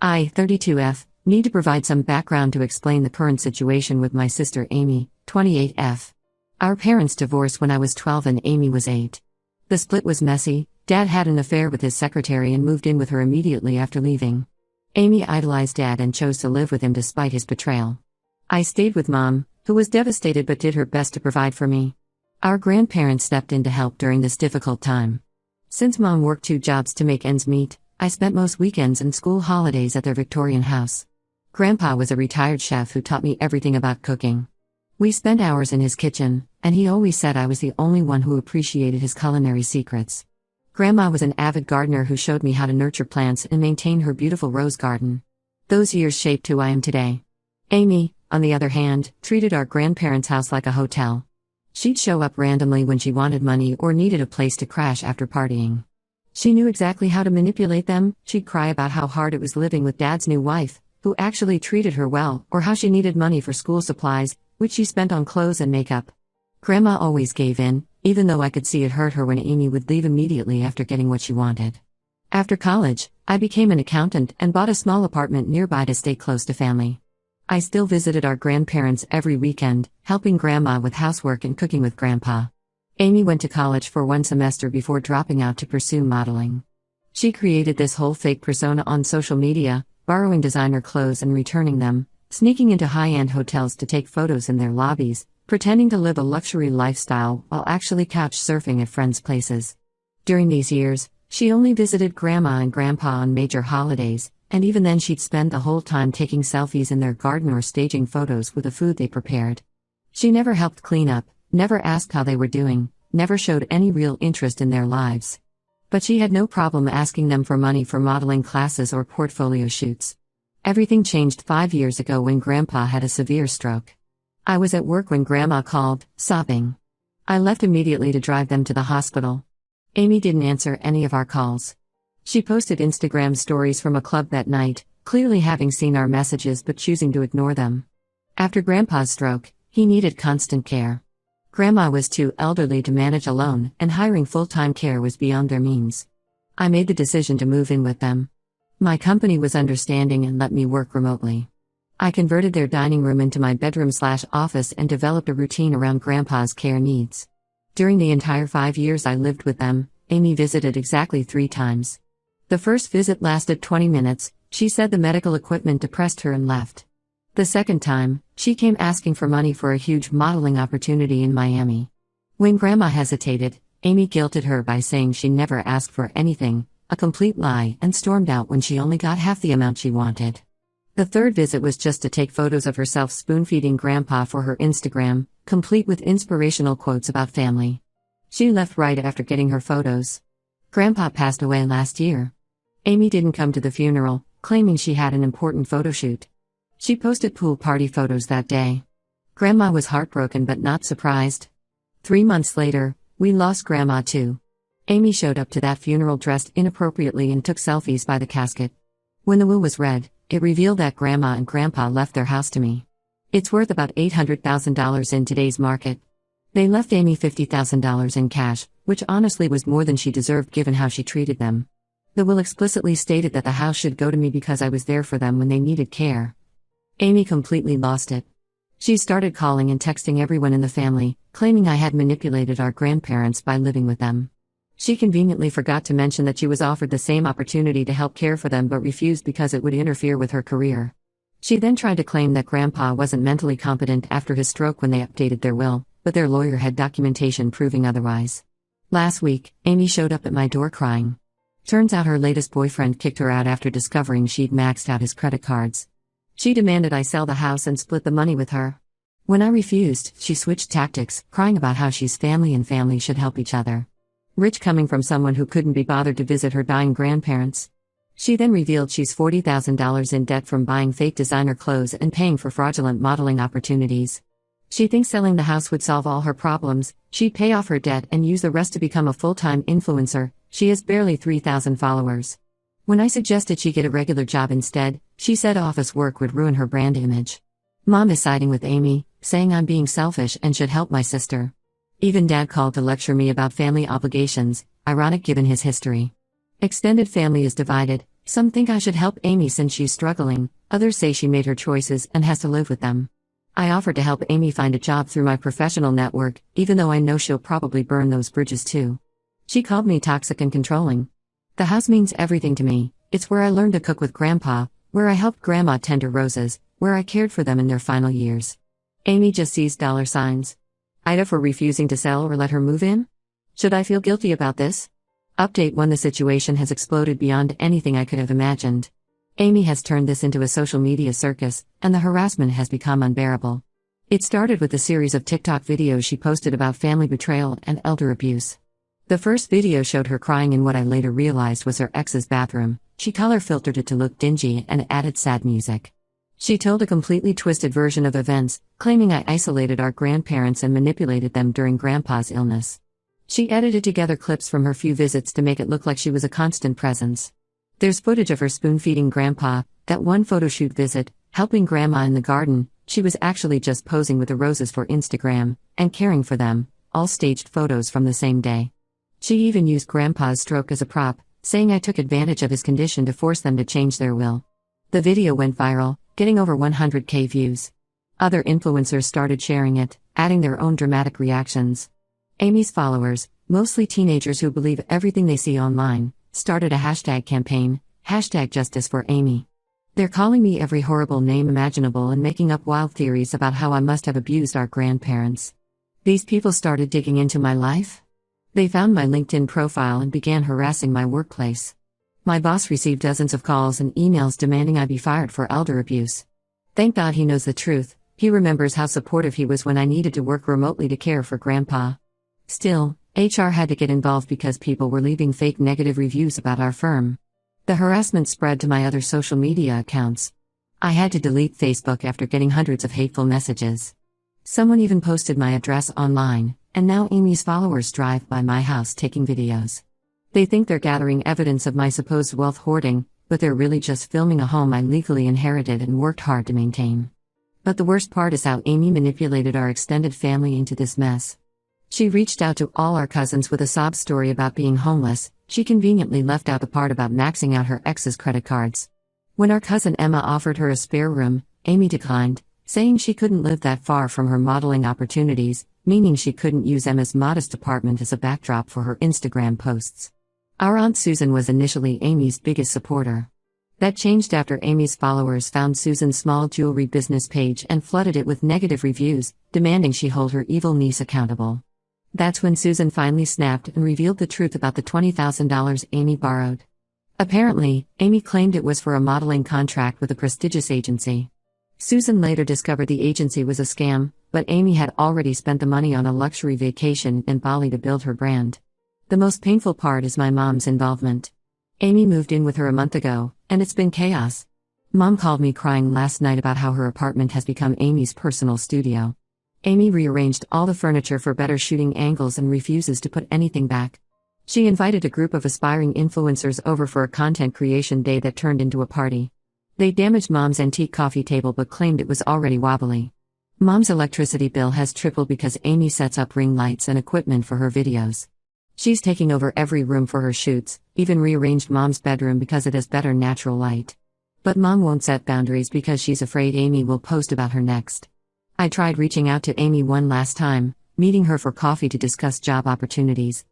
I, 32F, need to provide some background to explain the current situation with my sister Amy, 28F. Our parents divorced when I was 12 and Amy was 8. The split was messy. Dad had an affair with his secretary and moved in with her immediately after leaving. Amy idolized Dad and chose to live with him despite his betrayal. I stayed with Mom, who was devastated but did her best to provide for me. Our grandparents stepped in to help during this difficult time. Since Mom worked 2 jobs to make ends meet, I spent most weekends and school holidays at their Victorian house. Grandpa was a retired chef who taught me everything about cooking. We spent hours in his kitchen, and he always said I was the only one who appreciated his culinary secrets. Grandma was an avid gardener who showed me how to nurture plants and maintain her beautiful rose garden. Those years shaped who I am today. Amy, on the other hand, treated our grandparents' house like a hotel. She'd show up randomly when she wanted money or needed a place to crash after partying. She knew exactly how to manipulate them. She'd cry about how hard it was living with Dad's new wife, who actually treated her well, or how she needed money for school supplies, which she spent on clothes and makeup. Grandma always gave in, even though I could see it hurt her when Amy would leave immediately after getting what she wanted. After college, I became an accountant and bought a small apartment nearby to stay close to family. I still visited our grandparents every weekend, helping Grandma with housework and cooking with Grandpa. Amy went to college for 1 semester before dropping out to pursue modeling. She created this whole fake persona on social media, borrowing designer clothes and returning them, sneaking into high-end hotels to take photos in their lobbies, pretending to live a luxury lifestyle while actually couch surfing at friends' places. During these years, she only visited Grandma and Grandpa on major holidays, and even then she'd spend the whole time taking selfies in their garden or staging photos with the food they prepared. She never helped clean up, never asked how they were doing, never showed any real interest in their lives. But she had no problem asking them for money for modeling classes or portfolio shoots. Everything changed 5 years ago when Grandpa had a severe stroke. I was at work when Grandma called, sobbing. I left immediately to drive them to the hospital. Amy didn't answer any of our calls. She posted Instagram stories from a club that night, clearly having seen our messages but choosing to ignore them. After Grandpa's stroke, he needed constant care. Grandma was too elderly to manage alone, and hiring full-time care was beyond their means. I made the decision to move in with them. My company was understanding and let me work remotely. I converted their dining room into my bedroom/office and developed a routine around Grandpa's care needs. During the entire 5 years I lived with them, Amy visited exactly 3 times. The first visit lasted 20 minutes, she said the medical equipment depressed her and left. The second time, she came asking for money for a huge modeling opportunity in Miami. When Grandma hesitated, Amy guilted her by saying she never asked for anything, a complete lie, and stormed out when she only got half the amount she wanted. The third visit was just to take photos of herself spoon-feeding Grandpa for her Instagram, complete with inspirational quotes about family. She left right after getting her photos. Grandpa passed away last year. Amy didn't come to the funeral, claiming she had an important photo shoot. She posted pool party photos that day. Grandma was heartbroken but not surprised. 3 months later, we lost Grandma too. Amy showed up to that funeral dressed inappropriately and took selfies by the casket. When the will was read, it revealed that Grandma and Grandpa left their house to me. It's worth about $800,000 in today's market. They left Amy $50,000 in cash, which honestly was more than she deserved given how she treated them. The will explicitly stated that the house should go to me because I was there for them when they needed care. Amy completely lost it. She started calling and texting everyone in the family, claiming I had manipulated our grandparents by living with them. She conveniently forgot to mention that she was offered the same opportunity to help care for them but refused because it would interfere with her career. She then tried to claim that Grandpa wasn't mentally competent after his stroke when they updated their will, but their lawyer had documentation proving otherwise. Last week, Amy showed up at my door crying. Turns out her latest boyfriend kicked her out after discovering she'd maxed out his credit cards. She demanded I sell the house and split the money with her. When I refused, she switched tactics, crying about how she's family and family should help each other. Rich coming from someone who couldn't be bothered to visit her dying grandparents. She then revealed she's $40,000 in debt from buying fake designer clothes and paying for fraudulent modeling opportunities. She thinks selling the house would solve all her problems. She'd pay off her debt and use the rest to become a full-time influencer. She has barely 3,000 followers. When I suggested she get a regular job instead, she said office work would ruin her brand image. Mom is siding with Amy, saying I'm being selfish and should help my sister. Even Dad called to lecture me about family obligations, ironic given his history. Extended family is divided. Some think I should help Amy since she's struggling, others say she made her choices and has to live with them. I offered to help Amy find a job through my professional network, even though I know she'll probably burn those bridges too. She called me toxic and controlling. The house means everything to me. It's where I learned to cook with Grandpa, where I helped Grandma tend her roses, where I cared for them in their final years. Amy just sees dollar signs. Ida for refusing to sell or let her move in? Should I feel guilty about this? Update 1: The situation has exploded beyond anything I could have imagined. Amy has turned this into a social media circus, and the harassment has become unbearable. It started with a series of TikTok videos she posted about family betrayal and elder abuse. The first video showed her crying in what I later realized was her ex's bathroom. She color filtered it to look dingy and added sad music. She told a completely twisted version of events, claiming I isolated our grandparents and manipulated them during Grandpa's illness. She edited together clips from her few visits to make it look like she was a constant presence. There's footage of her spoon-feeding Grandpa, that one photoshoot visit, helping Grandma in the garden. She was actually just posing with the roses for Instagram, and caring for them, all staged photos from the same day. She even used Grandpa's stroke as a prop, saying I took advantage of his condition to force them to change their will. The video went viral, getting over 100,000 views. Other influencers started sharing it, adding their own dramatic reactions. Amy's followers, mostly teenagers who believe everything they see online, started a hashtag campaign, #JusticeForAmy. They're calling me every horrible name imaginable and making up wild theories about how I must have abused our grandparents. These people started digging into my life. They found my LinkedIn profile and began harassing my workplace. My boss received dozens of calls and emails demanding I be fired for elder abuse. Thank God he knows the truth. He remembers how supportive he was when I needed to work remotely to care for Grandpa. Still, HR had to get involved because people were leaving fake negative reviews about our firm. The harassment spread to my other social media accounts. I had to delete Facebook after getting hundreds of hateful messages. Someone even posted my address online, and now Amy's followers drive by my house taking videos. They think they're gathering evidence of my supposed wealth hoarding, but they're really just filming a home I legally inherited and worked hard to maintain. But the worst part is how Amy manipulated our extended family into this mess. She reached out to all our cousins with a sob story about being homeless. She conveniently left out the part about maxing out her ex's credit cards. When our cousin Emma offered her a spare room, Amy declined, saying she couldn't live that far from her modeling opportunities, meaning she couldn't use Emma's modest apartment as a backdrop for her Instagram posts. Our Aunt Susan was initially Amy's biggest supporter. That changed after Amy's followers found Susan's small jewelry business page and flooded it with negative reviews, demanding she hold her evil niece accountable. That's when Susan finally snapped and revealed the truth about the $20,000 Amy borrowed. Apparently, Amy claimed it was for a modeling contract with a prestigious agency. Susan later discovered the agency was a scam, but Amy had already spent the money on a luxury vacation in Bali to build her brand. The most painful part is my mom's involvement. Amy moved in with her a month ago, and it's been chaos. Mom called me crying last night about how her apartment has become Amy's personal studio. Amy rearranged all the furniture for better shooting angles and refuses to put anything back. She invited a group of aspiring influencers over for a content creation day that turned into a party. They damaged Mom's antique coffee table but claimed it was already wobbly. Mom's electricity bill has tripled because Amy sets up ring lights and equipment for her videos. She's taking over every room for her shoots, even rearranged Mom's bedroom because it has better natural light. But Mom won't set boundaries because she's afraid Amy will post about her next. I tried reaching out to Amy one last time, meeting her for coffee to discuss job opportunities.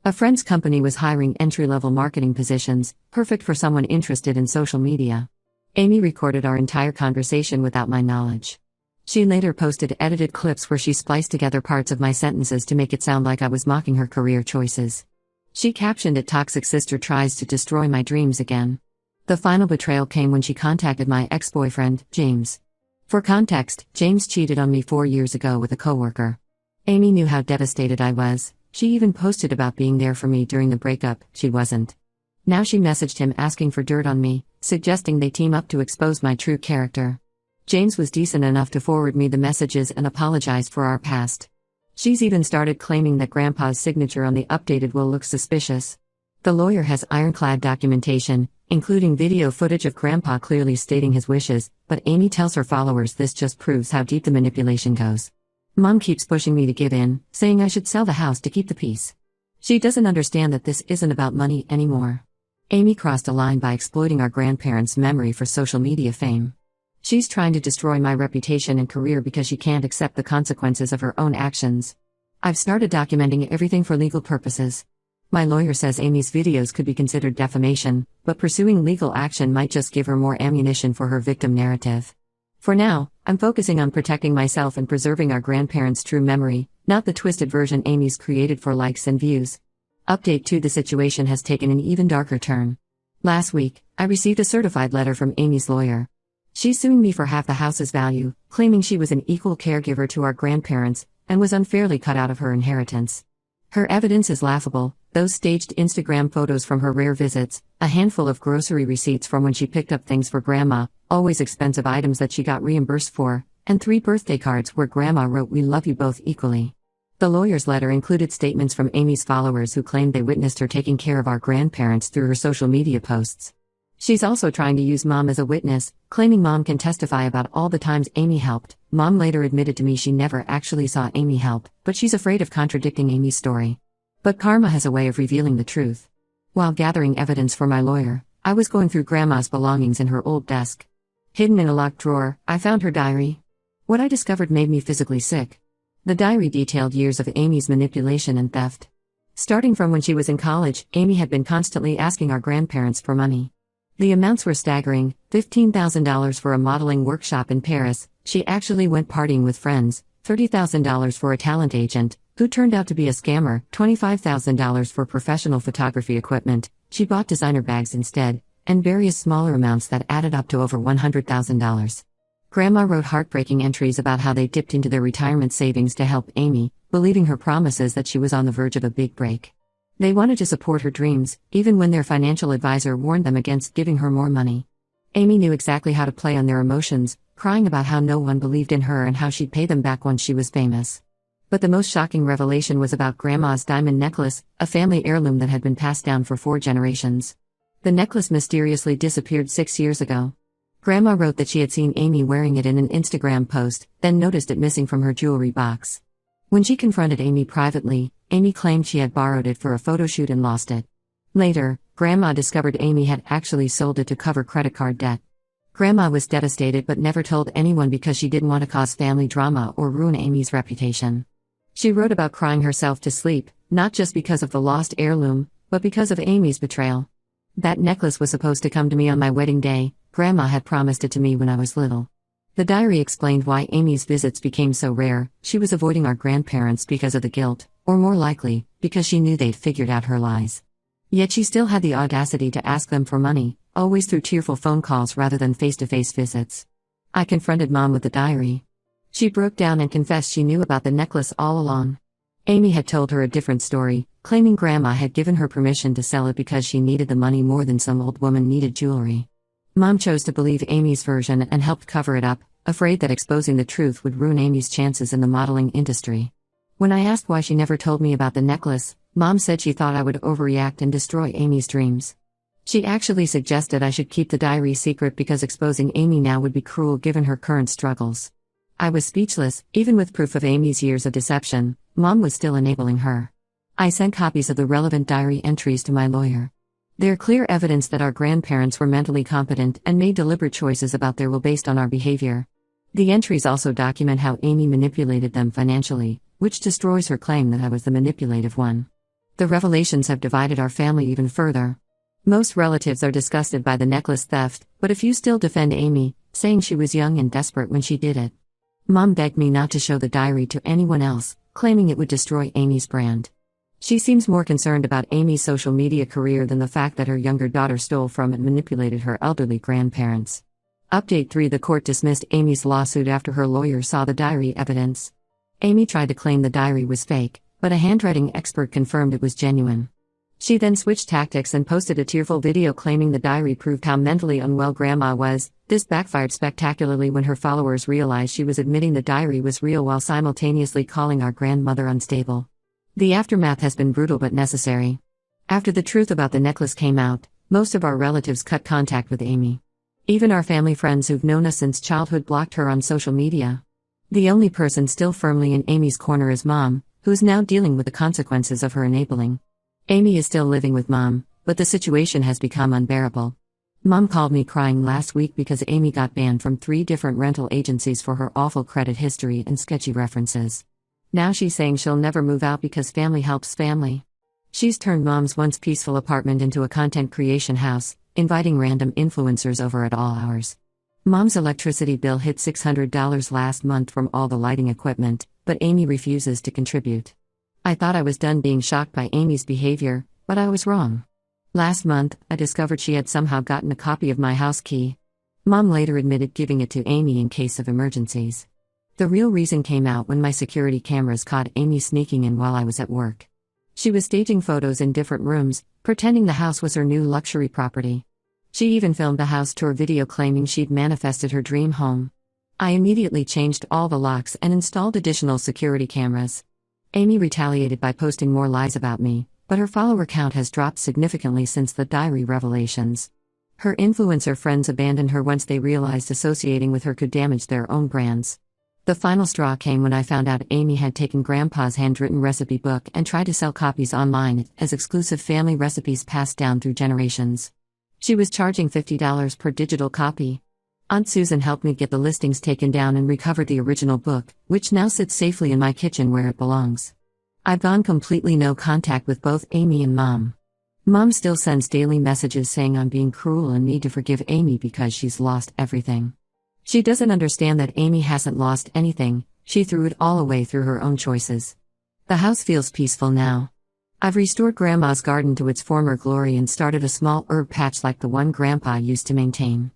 A friend's company was hiring entry-level marketing positions, perfect for someone interested in social media. Amy recorded our entire conversation without my knowledge. She later posted edited clips where she spliced together parts of my sentences to make it sound like I was mocking her career choices. She captioned it "Toxic Sister Tries to Destroy My Dreams Again." The final betrayal came when she contacted my ex-boyfriend, James. For context, James cheated on me 4 years ago with a coworker. Amy knew how devastated I was. She even posted about being there for me during the breakup. She wasn't. Now she messaged him asking for dirt on me, suggesting they team up to expose my true character. James was decent enough to forward me the messages and apologized for our past. She's even started claiming that Grandpa's signature on the updated will looks suspicious. The lawyer has ironclad documentation, including video footage of Grandpa clearly stating his wishes, but Amy tells her followers this just proves how deep the manipulation goes. Mom keeps pushing me to give in, saying I should sell the house to keep the peace. She doesn't understand that this isn't about money anymore. Amy crossed a line by exploiting our grandparents' memory for social media fame. She's trying to destroy my reputation and career because she can't accept the consequences of her own actions. I've started documenting everything for legal purposes. My lawyer says Amy's videos could be considered defamation, but pursuing legal action might just give her more ammunition for her victim narrative. For now, I'm focusing on protecting myself and preserving our grandparents' true memory, not the twisted version Amy's created for likes and views. Update 2: The situation has taken an even darker turn. Last week, I received a certified letter from Amy's lawyer. She's suing me for half the house's value, claiming she was an equal caregiver to our grandparents and was unfairly cut out of her inheritance. Her evidence is laughable: those staged Instagram photos from her rare visits, a handful of grocery receipts from when she picked up things for Grandma, always expensive items that she got reimbursed for, and 3 birthday cards where Grandma wrote "We love you both equally." The lawyer's letter included statements from Amy's followers who claimed they witnessed her taking care of our grandparents through her social media posts. She's also trying to use Mom as a witness, claiming Mom can testify about all the times Amy helped. Mom later admitted to me she never actually saw Amy help, but she's afraid of contradicting Amy's story. But karma has a way of revealing the truth. While gathering evidence for my lawyer, I was going through Grandma's belongings in her old desk. Hidden in a locked drawer, I found her diary. What I discovered made me physically sick. The diary detailed years of Amy's manipulation and theft. Starting from when she was in college, Amy had been constantly asking our grandparents for money. The amounts were staggering: $15,000 for a modeling workshop in Paris. She actually went partying with friends. $30,000 for a talent agent, who turned out to be a scammer. $25,000 for professional photography equipment. She bought designer bags instead, and various smaller amounts that added up to over $100,000. Grandma wrote heartbreaking entries about how they dipped into their retirement savings to help Amy, believing her promises that she was on the verge of a big break. They wanted to support her dreams, even when their financial advisor warned them against giving her more money. Amy knew exactly how to play on their emotions, crying about how no one believed in her and how she'd pay them back once she was famous. But the most shocking revelation was about Grandma's diamond necklace, a family heirloom that had been passed down for 4 generations. The necklace mysteriously disappeared 6 years ago. Grandma wrote that she had seen Amy wearing it in an Instagram post, then noticed it missing from her jewelry box. When she confronted Amy privately, Amy claimed she had borrowed it for a photo shoot and lost it. Later, Grandma discovered Amy had actually sold it to cover credit card debt. Grandma was devastated but never told anyone because she didn't want to cause family drama or ruin Amy's reputation. She wrote about crying herself to sleep, not just because of the lost heirloom, but because of Amy's betrayal. That necklace was supposed to come to me on my wedding day. Grandma had promised it to me when I was little. The diary explained why Amy's visits became so rare. She was avoiding our grandparents because of the guilt, or more likely, because she knew they'd figured out her lies. Yet she still had the audacity to ask them for money, always through tearful phone calls rather than face-to-face visits. I confronted Mom with the diary. She broke down and confessed she knew about the necklace all along. Amy had told her a different story, claiming Grandma had given her permission to sell it because she needed the money more than some old woman needed jewelry. Mom chose to believe Amy's version and helped cover it up, afraid that exposing the truth would ruin Amy's chances in the modeling industry. When I asked why she never told me about the necklace, Mom said she thought I would overreact and destroy Amy's dreams. She actually suggested I should keep the diary secret because exposing Amy now would be cruel given her current struggles. I was speechless. Even with proof of Amy's years of deception, Mom was still enabling her. I sent copies of the relevant diary entries to my lawyer. They're clear evidence that our grandparents were mentally competent and made deliberate choices about their will based on our behavior. The entries also document how Amy manipulated them financially, which destroys her claim that I was the manipulative one. The revelations have divided our family even further. Most relatives are disgusted by the necklace theft, but a few still defend Amy, saying she was young and desperate when she did it. Mom begged me not to show the diary to anyone else, claiming it would destroy Amy's brand. She seems more concerned about Amy's social media career than the fact that her younger daughter stole from and manipulated her elderly grandparents. Update 3: The court dismissed Amy's lawsuit after her lawyer saw the diary evidence. Amy tried to claim the diary was fake, but a handwriting expert confirmed it was genuine. She then switched tactics and posted a tearful video claiming the diary proved how mentally unwell Grandma was. This backfired spectacularly when her followers realized she was admitting the diary was real while simultaneously calling our grandmother unstable. The aftermath has been brutal but necessary. After the truth about the necklace came out, most of our relatives cut contact with Amy. Even our family friends who've known us since childhood blocked her on social media. The only person still firmly in Amy's corner is Mom, who is now dealing with the consequences of her enabling. Amy is still living with Mom, but the situation has become unbearable. Mom called me crying last week because Amy got banned from 3 different rental agencies for her awful credit history and sketchy references. Now she's saying she'll never move out because family helps family. She's turned Mom's once peaceful apartment into a content creation house, inviting random influencers over at all hours. Mom's electricity bill hit $600 last month from all the lighting equipment, but Amy refuses to contribute. I thought I was done being shocked by Amy's behavior, but I was wrong. Last month, I discovered she had somehow gotten a copy of my house key. Mom later admitted giving it to Amy in case of emergencies. The real reason came out when my security cameras caught Amy sneaking in while I was at work. She was staging photos in different rooms, pretending the house was her new luxury property. She even filmed a house tour video claiming she'd manifested her dream home. I immediately changed all the locks and installed additional security cameras. Amy retaliated by posting more lies about me, but her follower count has dropped significantly since the diary revelations. Her influencer friends abandoned her once they realized associating with her could damage their own brands. The final straw came when I found out Amy had taken Grandpa's handwritten recipe book and tried to sell copies online as exclusive family recipes passed down through generations. She was charging $50 per digital copy. Aunt Susan helped me get the listings taken down and recovered the original book, which now sits safely in my kitchen where it belongs. I've gone completely no contact with both Amy and Mom. Mom still sends daily messages saying I'm being cruel and need to forgive Amy because she's lost everything. She doesn't understand that Amy hasn't lost anything, she threw it all away through her own choices. The house feels peaceful now. I've restored Grandma's garden to its former glory and started a small herb patch like the one Grandpa used to maintain.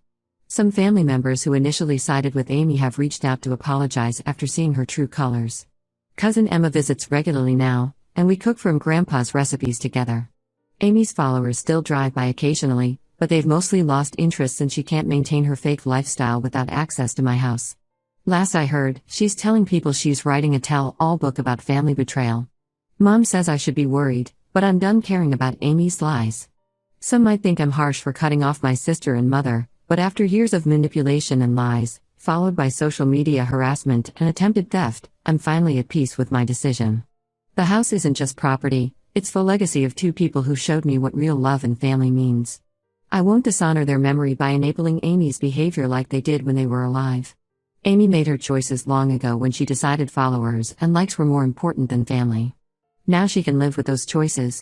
Some family members who initially sided with Amy have reached out to apologize after seeing her true colors. Cousin Emma visits regularly now, and we cook from Grandpa's recipes together. Amy's followers still drive by occasionally, but they've mostly lost interest since she can't maintain her fake lifestyle without access to my house. Last I heard, she's telling people she's writing a tell-all book about family betrayal. Mom says I should be worried, but I'm done caring about Amy's lies. Some might think I'm harsh for cutting off my sister and mother, but after years of manipulation and lies, followed by social media harassment and attempted theft, I'm finally at peace with my decision. The house isn't just property, it's the legacy of 2 people who showed me what real love and family means. I won't dishonor their memory by enabling Amy's behavior like they did when they were alive. Amy made her choices long ago when she decided followers and likes were more important than family. Now she can live with those choices.